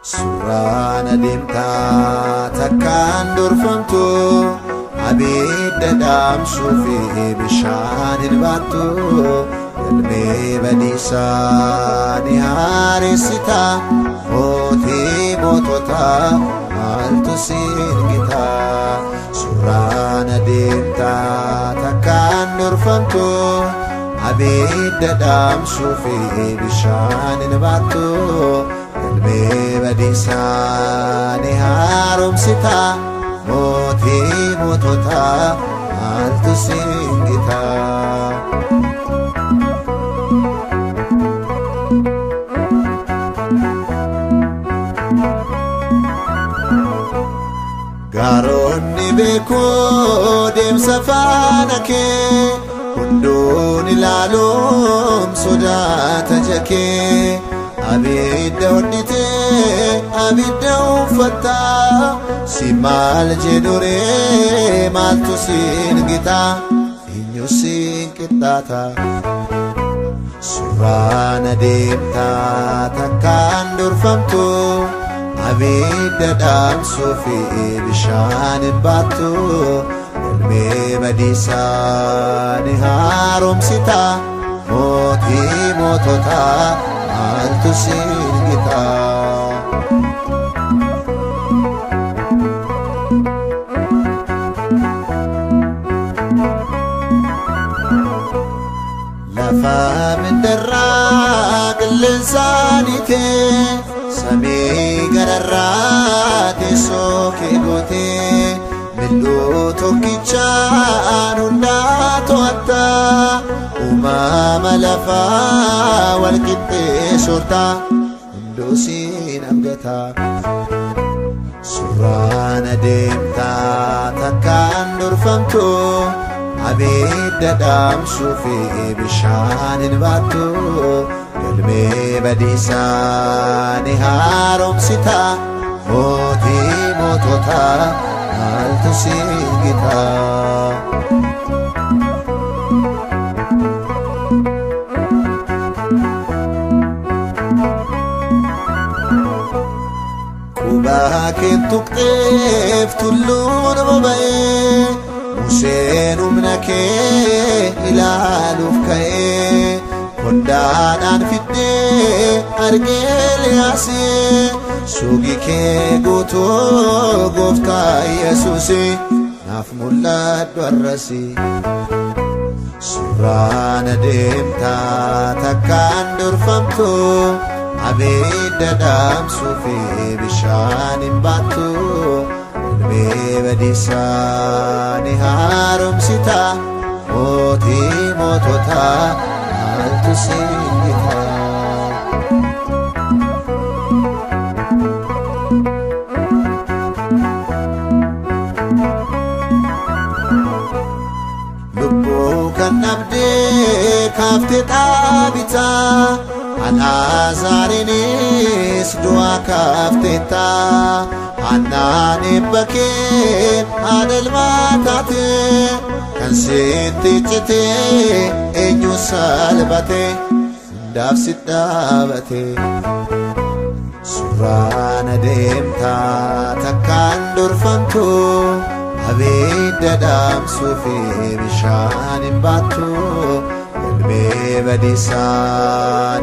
Surana dimta takkan durfantu abidda damsu fi bishanil batu ilmi badisa niharisita moti motota maltu singita Surana dimta takkan durfantu abidda damsu fi bishanil batu Badisa niharum sita moti motota altu singita Garonni beko dem safanake kundun ilalum sodata jake Abidda hodite abidda uffata simal jedure maltu singita inyu singitata Surana dimta takkan durfamtu abidda damsu fi bishanin batu ilmi badisa niharum sita moti motota altu singita lafa min darraq lisanite sami gararrate soke gote millu tokkichaan hundaatu atta umama lafa walqitte sorta hundusin amgata Surana dimta takkan durfamtu abidda damsu fi bishanin batu ilmi badisa niharum sita moti motota altu singita Kubakin tuktef tullun babae Museen umnake ilaaluf ka'e Kondaadhaan fidde argee liyaase Sugi kee guutuu gooftaa Yesuusi naaf mul'adhu arrasi Surana dimta takkan durfamtu abidda damsu fi bishanin batu ilmi badisa niharum sita moti motota altu singita lubbu kan abde kafte tabita Anazarinis dua kafteta Anani bakin adal matate Kan sinti cite enyu salbate Daf sidabate Surana dimta takkan durfamtu abidda damsu fi bishanin batu ilmi badisa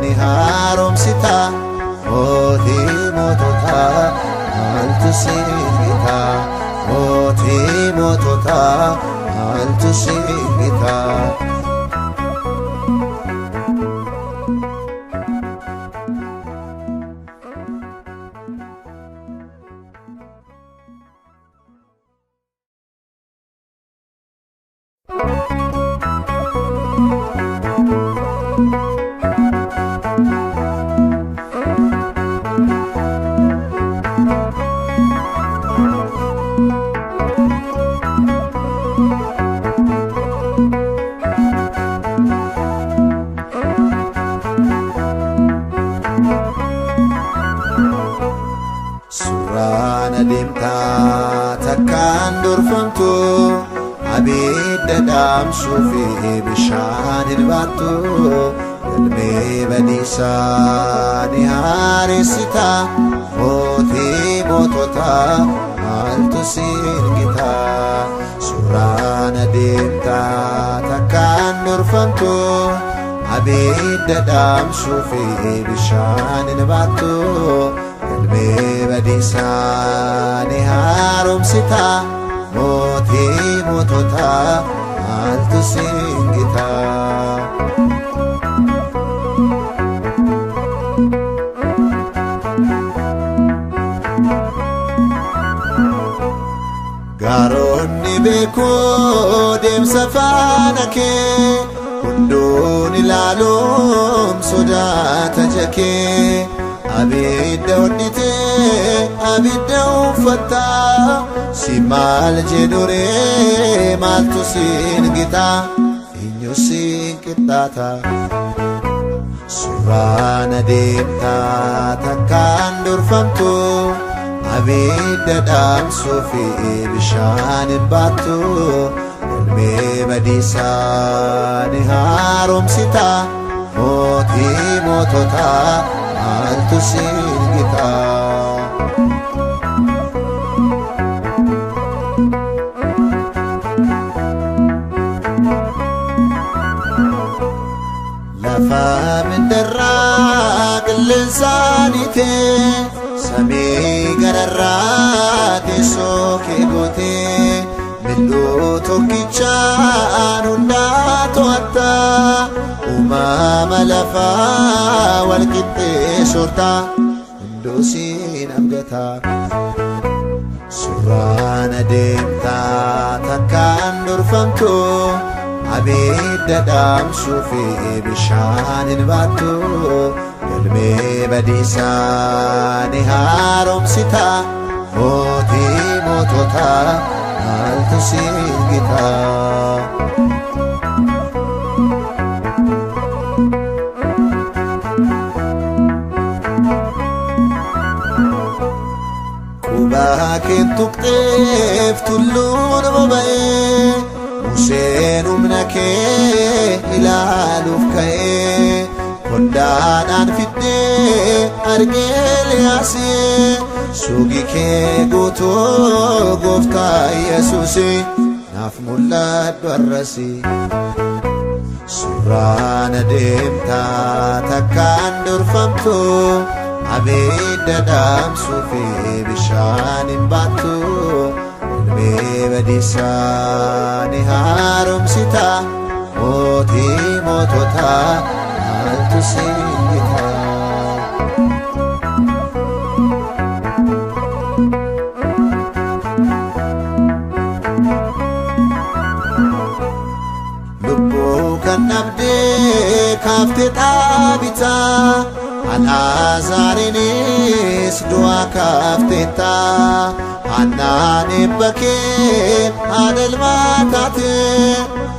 niharum sita moti motota altu singita moti motota altu singita Suraan adeemtaa takkaan dorfamtu abidda dhaamsuu fi bishaan hin baattu galmee badiisaa ni haaressita mootii moototaa maaltu siin gita Suraan adeemtaa takkaan dorfamtu abidda dhaamsuu fi bishaan hin baattu galmee badiisaa ni haaromsita mootii moototaa maaltu siin gita Gaaronni beekoo deemsa faana kee hunduun ilaaluun sodaata jakee abidda hodhitee abidda uffataa si maal jedhuree maaltu siin gita eenyu siin qixxaata Suraan adeemtaa takkaan dorfamtu abidda dhaamsuu fi bishaan hin baattu galmee badiisaa ni haaromsita mootii moototaa maaltu siin gita lafa mindarraa qilleensaanitee samii gararraa teessoo kee gootee milluu tokkichaan hundaa to'atta uumama lafaa walqixxee soorta hunduu siin abgata Suraan adeemtaa takkaan dorfamtu abidda dhaamsuu fi bishaan hin baattu galmee badiisaa ni haaromsita mootii moototaa maaltu siin gita Qubaa keen tuqxeef tulluun boba'ee Museen humna kee ilaaluuf ka'ee Kondaadhaan fiddee argee liyaasee suugi kee guutuu gooftaa Yesuusii naaf mul'adhu arrasi Suraan adeemtaa takkaan dorfamtu abidda dhaamsuu fi bishaan hin baattu galmee badiisaa ni haaromsita mootii moototaa maaltu siin gita lubbuu kan dhabdee kaaftee dhaabitaa Alaazaarinis du'aa kaafteetta Hannaan eebba kee haadha ilmaa taate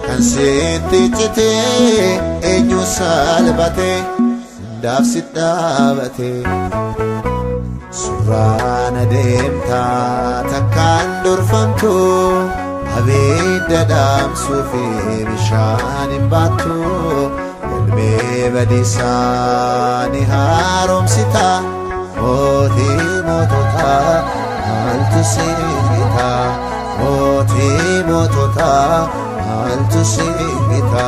kan sitti citee eenyu salphate hundaaf si dhaabate Suraan adeemtaa takkaan dorfamtu abidda dhaamsuu fi bishaan hin baattu galmee badiisaa ni haaromsita mootii moototaa maaltu siin gita mootii moototaa maaltu siin gita